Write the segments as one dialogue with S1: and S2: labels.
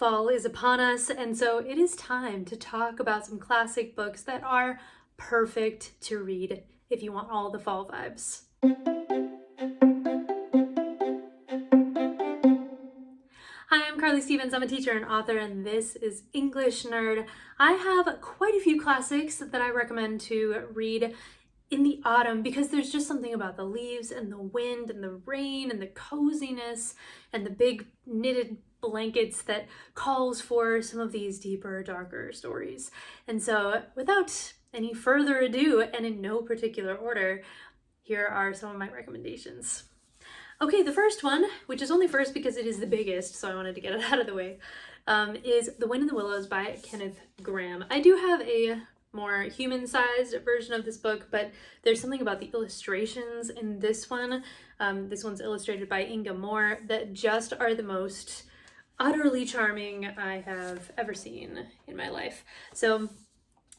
S1: Fall is upon us, and so it is time to talk about some classic books that are perfect to read if you want all the fall vibes. Hi, I'm Carly Stevens. I'm a teacher and author, and this is English Nerd. I have quite a few classics that I recommend to read in the autumn because there's just something about the leaves and the wind and the rain and the coziness and the big knitted blankets that calls for some of these deeper, darker stories. And so without any further ado, and in no particular order, here are some of my recommendations. Okay, the first one, which is only first because it is the biggest, so I wanted to get it out of the way, is The Wind in the Willows by Kenneth Grahame. I do have a more human-sized version of this book, but there's something about the illustrations in this one. This one's illustrated by Inga Moore that just are the most utterly charming I have ever seen in my life. So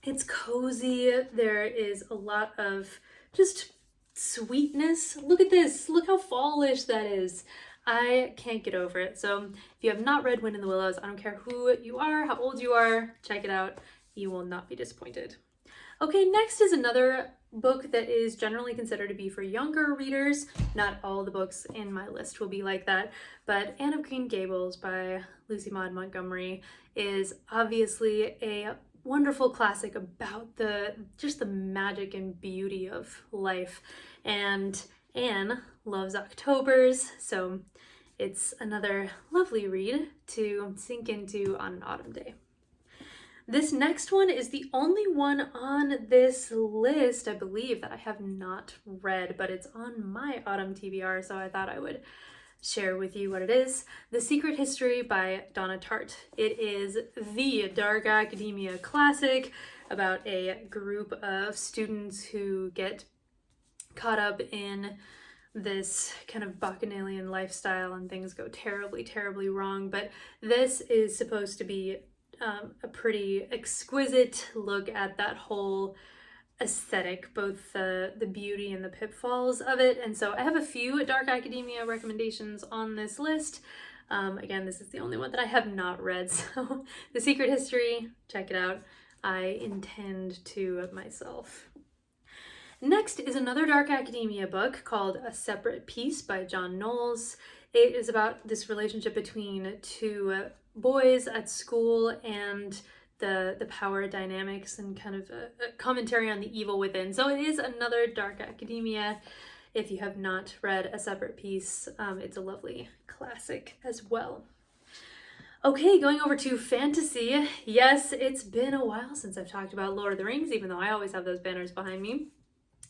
S1: it's cozy. There is a lot of just sweetness. Look at this. Look how fallish that is. I can't get over it. So if you have not read Wind in the Willows, I don't care who you are, how old you are, check it out. You will not be disappointed. Okay, next is another book that is generally considered to be for younger readers. Not all the books in my list will be like that, but Anne of Green Gables by Lucy Maud Montgomery is obviously a wonderful classic about the magic and beauty of life. And Anne loves Octobers, so it's another lovely read to sink into on an autumn day. This next one is the only one on this list, I believe, that I have not read, but it's on my autumn TBR, so I thought I would share with you what it is. The Secret History by Donna Tartt. It is the dark academia classic about a group of students who get caught up in this kind of bacchanalian lifestyle and things go terribly, terribly wrong. But this is supposed to be a pretty exquisite look at that whole aesthetic, both the beauty and the pitfalls of it. And so I have a few dark academia recommendations on this list. Again, this is the only one that I have not read, so The Secret History, check it out. I intend to myself. Next is another dark academia book called A Separate Peace by John Knowles. It is about this relationship between two boys at school and the power dynamics and kind of a commentary on the evil within. So it is another dark academia. If you have not read A Separate Peace, it's a lovely classic as well. Okay, going over to fantasy. Yes, it's been a while since I've talked about Lord of the Rings, even though I always have those banners behind me.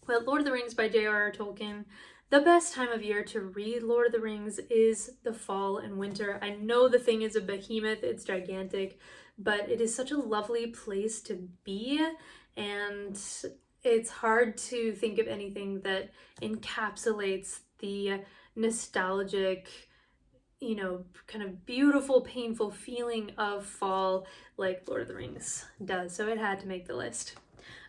S1: But Lord of the Rings by J.R.R. Tolkien. The best time of year to read Lord of the Rings is the fall and winter. I know the thing is a behemoth, it's gigantic, but it is such a lovely place to be, and it's hard to think of anything that encapsulates the nostalgic, kind of beautiful, painful feeling of fall like Lord of the Rings does, so it had to make the list.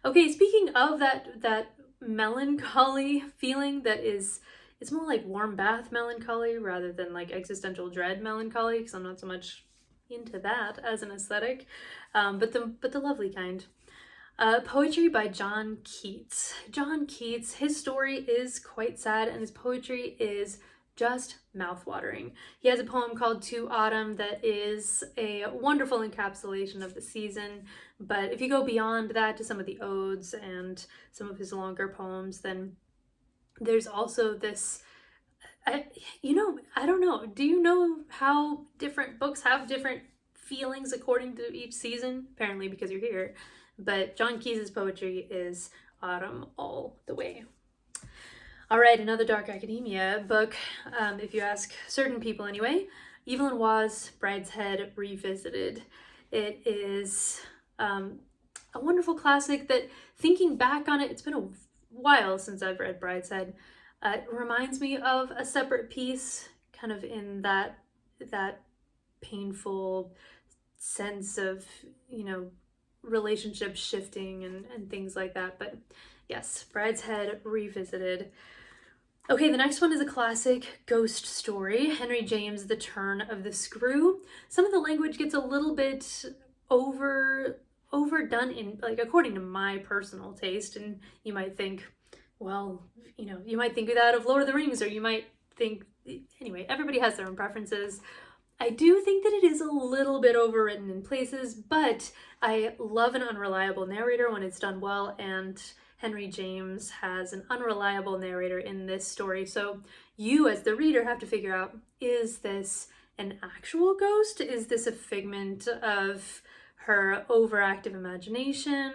S1: Okay, speaking of that melancholy feeling it's more like warm bath melancholy rather than like existential dread melancholy, because I'm not so much into that as an aesthetic, but the lovely kind. Poetry by John Keats. John Keats, his story is quite sad and his poetry is just mouthwatering. He has a poem called To Autumn that is a wonderful encapsulation of the season, but if you go beyond that to some of the odes and some of his longer poems, then there's also this, I don't know, do you know how different books have different feelings according to each season? Apparently, because you're here. But John Keats' poetry is autumn all the way. All right, another dark academia book, if you ask certain people anyway, Evelyn Waugh's Brideshead Revisited. It is a wonderful classic that, thinking back on it, it's been a while since I've read Brideshead. It reminds me of A Separate Peace, kind of in that painful sense of, relationship shifting and things like that. But yes, Brideshead Revisited. Okay, the next one is a classic ghost story, Henry James' The Turn of the Screw. Some of the language gets a little bit overdone in, like, according to my personal taste, and you might think, well, you might think of that of Lord of the Rings, or you might think, anyway, everybody has their own preferences. I do think that it is a little bit overwritten in places, but I love an unreliable narrator when it's done well, and Henry James has an unreliable narrator in this story. So you, as the reader, have to figure out, is this an actual ghost? Is this a figment of her overactive imagination?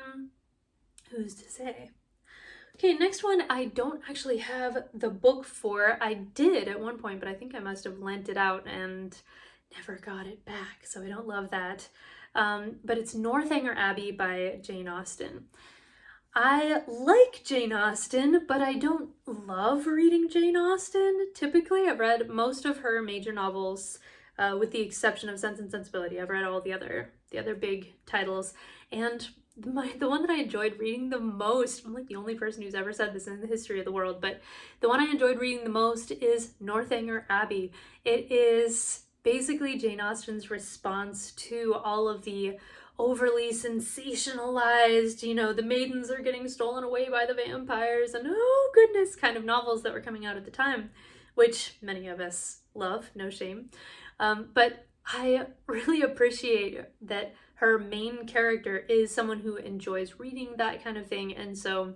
S1: Who's to say? Okay, next one I don't actually have the book for. I did at one point, but I think I must have lent it out and never got it back, so I don't love that. But it's Northanger Abbey by Jane Austen. I like Jane Austen, but I don't love reading Jane Austen. Typically, I've read most of her major novels, with the exception of Sense and Sensibility. I've read all the other big titles, and the one that I enjoyed reading the most, I'm like the only person who's ever said this in the history of the world, but the one I enjoyed reading the most is Northanger Abbey. It is basically Jane Austen's response to all of the overly sensationalized, the maidens are getting stolen away by the vampires and oh goodness kind of novels that were coming out at the time, which many of us love, no shame. But I really appreciate that her main character is someone who enjoys reading that kind of thing, and so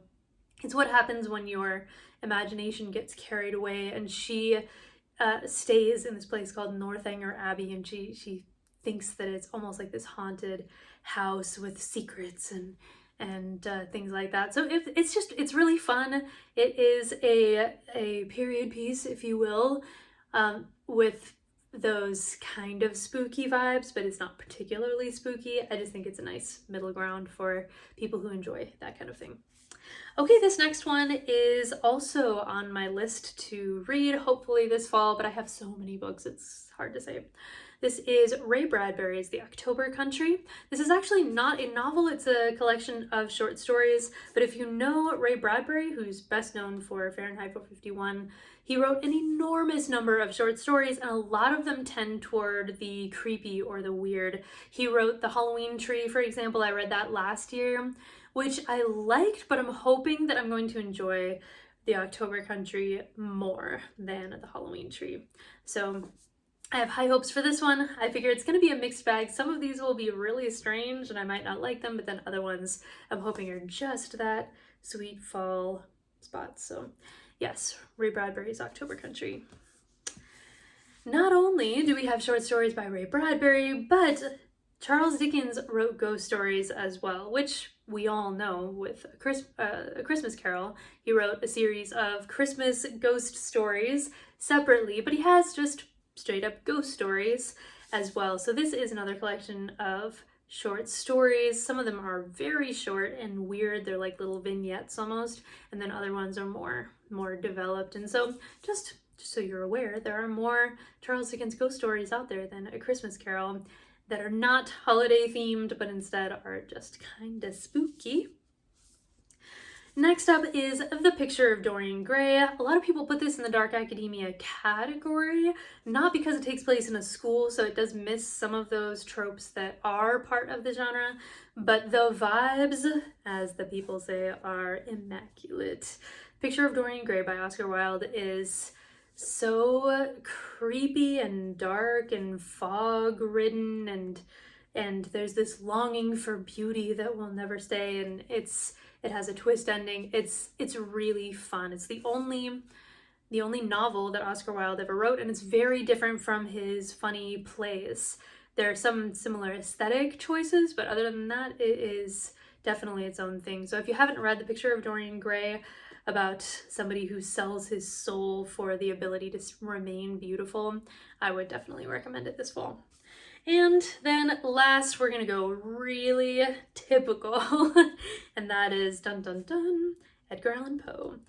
S1: it's what happens when your imagination gets carried away, and she stays in this place called Northanger Abbey, and she thinks that it's almost like this haunted house with secrets and things like that. So it's really fun. It is a period piece, if you will, with those kind of spooky vibes, but it's not particularly spooky. I just think it's a nice middle ground for people who enjoy that kind of thing. Okay, this next one is also on my list to read, hopefully this fall, but I have so many books, it's hard to say. This is Ray Bradbury's The October Country. This is actually not a novel, it's a collection of short stories, but if you know Ray Bradbury, who's best known for Fahrenheit 451, he wrote an enormous number of short stories, and a lot of them tend toward the creepy or the weird. He wrote The Halloween Tree, for example. I read that last year, which I liked, but I'm hoping that I'm going to enjoy The October Country more than The Halloween Tree. So I have high hopes for this one. I figure it's going to be a mixed bag. Some of these will be really strange and I might not like them, but then other ones I'm hoping are just that sweet fall spot. So yes, Ray Bradbury's October Country. Not only do we have short stories by Ray Bradbury, but Charles Dickens wrote ghost stories as well, which we all know with A Christmas Carol. He wrote a series of Christmas ghost stories separately, but he has just straight up ghost stories as well. So this is another collection of short stories. Some of them are very short and weird. They're like little vignettes almost, and then other ones are more developed. And so just so you're aware, there are more Charles Dickens ghost stories out there than A Christmas Carol that are not holiday themed, but instead are just kind of spooky. Next up is The Picture of Dorian Gray. A lot of people put this in the dark academia category, not because it takes place in a school, so it does miss some of those tropes that are part of the genre, but the vibes, as the people say, are immaculate. Picture of Dorian Gray by Oscar Wilde is so creepy and dark and fog-ridden, and there's this longing for beauty that will never stay, and it has a twist ending. It's really fun. It's the only novel that Oscar Wilde ever wrote, and it's very different from his funny plays. There are some similar aesthetic choices, but other than that, it is definitely its own thing. So if you haven't read The Picture of Dorian Gray, about somebody who sells his soul for the ability to remain beautiful, I would definitely recommend it this fall. And then last, we're gonna go really typical, and that is, dun dun dun, Edgar Allan Poe.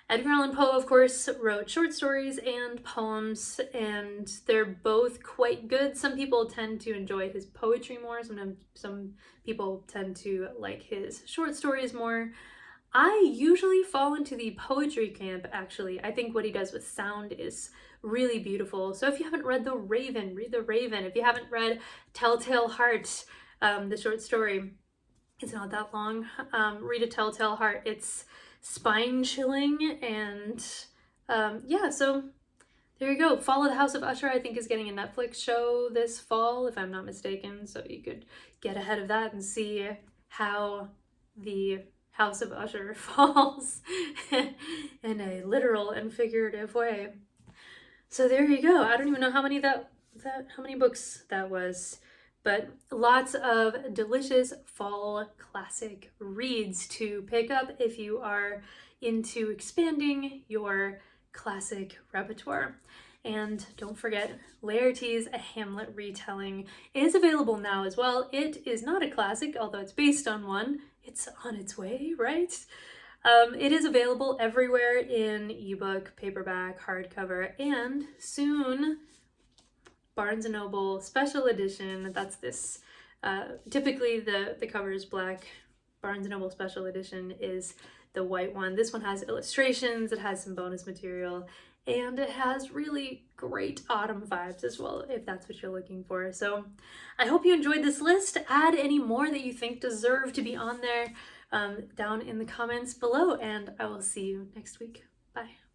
S1: Edgar Allan Poe, of course, wrote short stories and poems, and they're both quite good. Some people tend to enjoy his poetry more, sometimes some people tend to like his short stories more. I usually fall into the poetry camp, actually. I think what he does with sound is really beautiful. So if you haven't read The Raven, read The Raven. If you haven't read Telltale Heart, the short story, it's not that long. Read A Telltale Heart. It's spine-chilling, and yeah, so there you go. Follow the House of Usher, I think, is getting a Netflix show this fall, if I'm not mistaken, so you could get ahead of that and see how the House of Usher falls in a literal and figurative way. So there you go. I don't even know how many how many books that was, but lots of delicious fall classic reads to pick up if you are into expanding your classic repertoire. And don't forget, Laertes, a Hamlet retelling, is available now as well. It is not a classic, although it's based on one. It's on its way, right? It is available everywhere in ebook, paperback, hardcover, and soon Barnes & Noble special edition. That's this. Typically the cover is black. Barnes & Noble special edition is the white one. This one has illustrations, it has some bonus material, and it has really great autumn vibes as well, if that's what you're looking for. So I hope you enjoyed this list. Add any more that you think deserve to be on there down in the comments below, and I will see you next week. Bye.